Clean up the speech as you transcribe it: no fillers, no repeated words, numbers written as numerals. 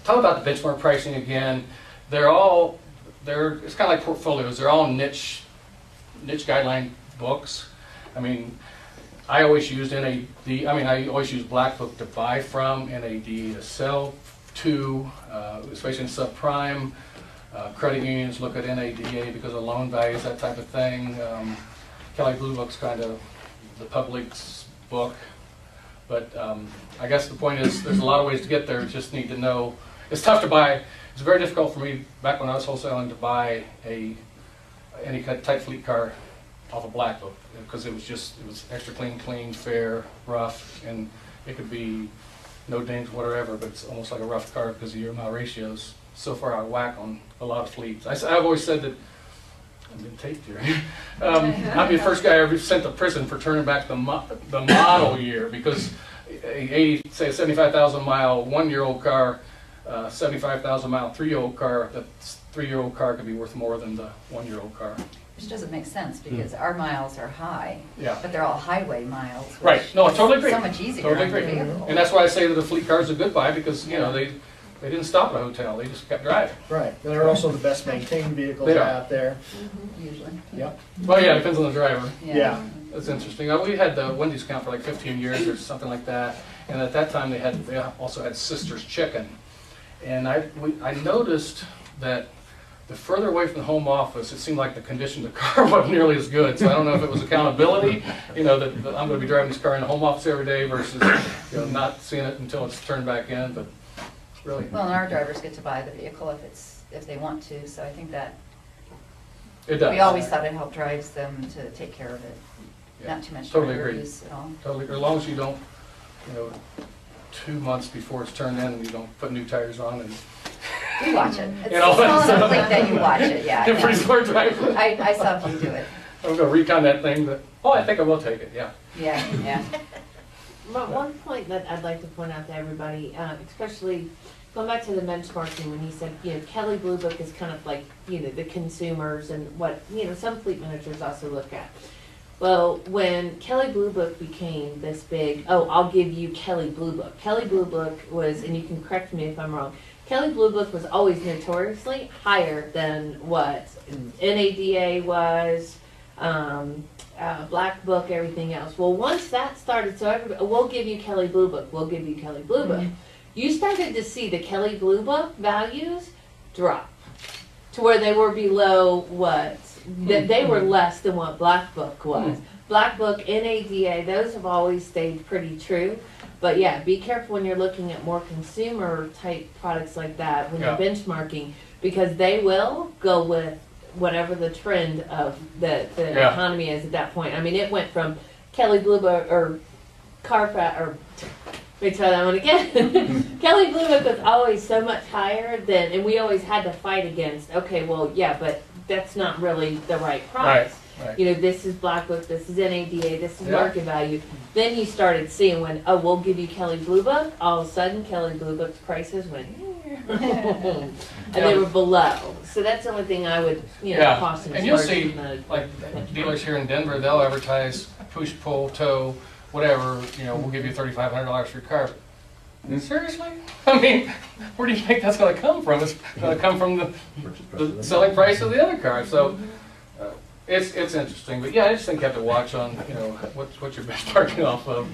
Talk about the benchmark pricing again. It's kind of like portfolios. They're all niche guideline books. I mean, I always used NAD. I always use Black Book to buy from, NAD to sell to, especially in subprime. Credit unions look at NADA because of loan values, that type of thing. Kelley Blue Book's kind of the public's book. But I guess the point is there's a lot of ways to get there. You just need to know. It's tough to buy. It's very difficult for me back when I was wholesaling to buy any type fleet car off a Black Book because it was extra clean, fair, rough, and it could be no dings, whatever, but it's almost like a rough car because of your mile ratios so far out of whack on a lot of fleets. I've always said that I'm being taped here. I'd be the first guy ever sent to prison for turning back the model year because say a 75,000 mile 1-year-old car, 75,000 mile 3-year-old car, that 3-year-old car could be worth more than the 1-year-old car. Which doesn't make sense because our miles are high, yeah, but they're all highway miles. Right. No, I totally agree. So much easier. Totally agree. And that's why I say that the fleet car is a good buy because you know they didn't stop at a hotel; they just kept driving. Right. They're also the best maintained vehicles out there. Usually. Yep. Well, yeah, it depends on the driver. Yeah. That's interesting. We had the Wendy's account for like 15 years or something like that, and at that time they also had Sister's Chicken, and I noticed that the further away from the home office, it seemed like the condition of the car wasn't nearly as good. So I don't know if it was accountability, you know, that I'm going to be driving this car in the home office every day versus not seeing it until it's turned back in. But really, well, and our drivers get to buy the vehicle if they want to. So I think that it does. We always thought it helped drives them to take care of it. Yeah. Not too much Totally driver agree. use at all. Totally, as long as you don't, 2 months before it's turned in, you don't put new tires on and. We watch it. It's All small enough fleet that you watch it, yeah. A pretty smart driver. I saw you do it. I'm going to recon that thing, but I think I will take it. Yeah. Yeah. But one point that I'd like to point out to everybody, especially going back to the benchmarking when he said, Kelley Blue Book is kind of like, the consumers and what, some fleet managers also look at. Well, when Kelley Blue Book became this big, I'll give you Kelley Blue Book. Kelley Blue Book was, and you can correct me if I'm wrong, Kelley Blue Book was always notoriously higher than what NADA was, Black Book, everything else. Well, once that started, so everybody, we'll give you Kelley Blue Book, we'll give you Kelley Blue Book. You started to see the Kelley Blue Book values drop to where they were below what, that they were less than what Black Book was. Black Book, NADA, those have always stayed pretty true. But yeah, be careful when you're looking at more consumer type products like that when you're benchmarking, because they will go with whatever the trend of the economy is at that point. I mean, it went from Kelley Blue Book or Carfax or let me try that one again. Kelley Blue Book was always so much higher than, and we always had to fight against. Okay, well, yeah, but that's not really the right price. Right. This is Black Book, this is NADA, this is market value. Then you started seeing when, we'll give you Kelley Blue Book. All of a sudden, Kelley Blue Book's prices went, and they were below. So that's the only thing I would, caution. And you'll see, like dealers here in Denver, they'll advertise push, pull, tow, whatever. We'll give you $3,500 for your car. Seriously? I mean, where do you think that's going to come from? It's going to come from the selling price of the other car. So. It's interesting, but yeah, I just think you have to watch on, what you're benchmarking off of.